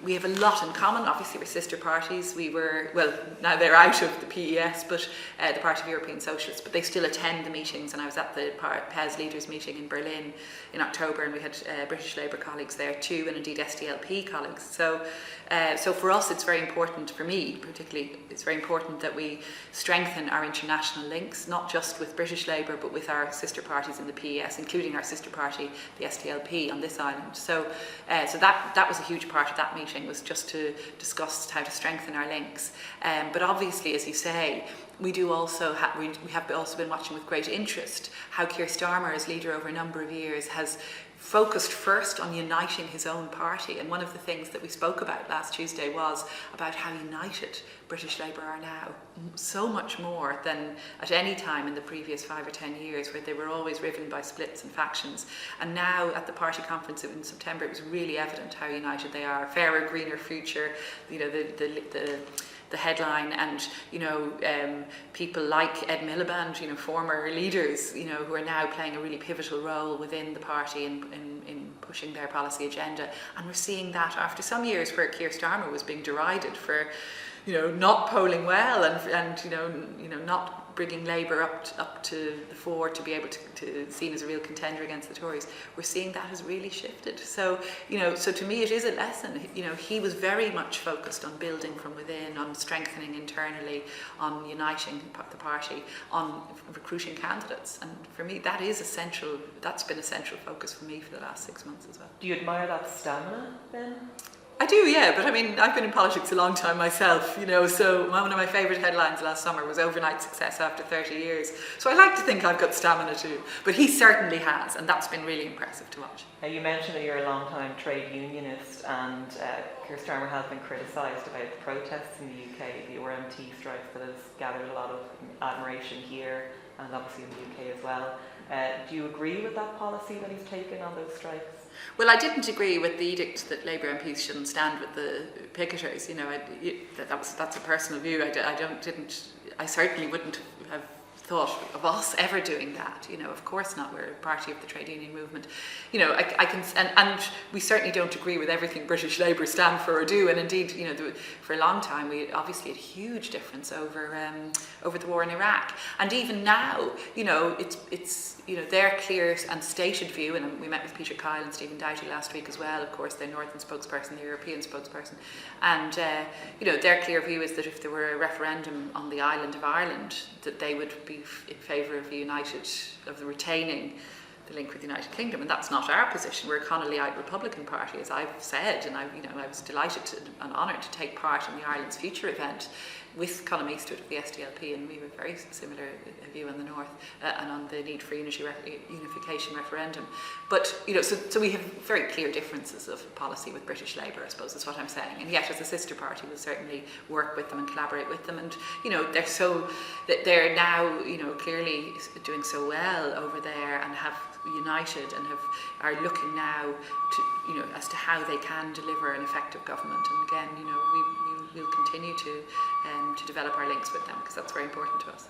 we have a lot in common. Obviously, we're sister parties. We were, well, now they're out of the PES, but the Party of European Socialists, but they still attend the meetings. And I was at the PES leaders meeting in Berlin in October, and we had British Labour colleagues there too, and indeed SDLP colleagues. So for us, it's very important, for me particularly, it's very important that we strengthen our international links, not just with British Labour, but with our sister parties in the PES, including our sister party, the SDLP, on this island. So that was a huge part of that meeting, was just to discuss how to strengthen our links. But obviously, as you say, we do also we have also been watching with great interest how Keir Starmer, as leader over a number of years, has focused first on uniting his own party. And one of the things that we spoke about last Tuesday was about how united British Labour are now, so much more than at any time in the previous 5 or 10 years, where they were always riven by splits and factions. And now at the party conference in September, it was really evident how united they are. Fairer, greener future, you know, the headline, and people like Ed Miliband, former leaders, who are now playing a really pivotal role within the party in pushing their policy agenda. And we're seeing that after some years where Keir Starmer was being derided for, not polling well and not bringing Labour up to the fore to be able to seen as a real contender against the Tories. We're seeing that has really shifted. So, so to me it is a lesson. He was very much focused on building from within, on strengthening internally, on uniting the party, on recruiting candidates. And for me, that is essential. That's been a central focus for me for the last 6 months as well. Do you admire that stamina then? I do, yeah, but I mean, I've been in politics a long time myself, so one of my favourite headlines last summer was overnight success after 30 years. So I like to think I've got stamina too, but he certainly has, and that's been really impressive to watch. You mentioned that you're a long-time trade unionist, and Keir Starmer has been criticised about the protests in the UK, the RMT strike that has gathered a lot of admiration here, and obviously in the UK as well. Do you agree with that policy that he's taken on those strikes? Well, I didn't agree with the edict that Labour MPs shouldn't stand with the picketers. That's a personal view. I certainly wouldn't have thought of us ever doing that. Of course not. We're a party of the trade union movement. And we certainly don't agree with everything British Labour stand for or do. And indeed, for a long time we obviously had a huge difference over the war in Iraq. And even now, it's their clear and stated view. And we met with Peter Kyle and Stephen Doughty last week as well. Of course, their northern spokesperson, the European spokesperson, and their clear view is that if there were a referendum on the island of Ireland, that they would be in favour of the retaining the link with the United Kingdom, and that's not our position. We're a Connollyite Republican Party, as I've said, and I was delighted and honoured to take part in the Ireland's Future event with Colm Eastwood of the SDLP, and we have a very similar view in the north and on the need for unification referendum. But so we have very clear differences of policy with British Labour, I suppose is what I'm saying. And yet, as a sister party, we'll certainly work with them and collaborate with them. And they're now clearly doing so well over there and have united and are looking now to as to how they can deliver an effective government. And again, we'll continue to develop our links with them, because that's very important to us.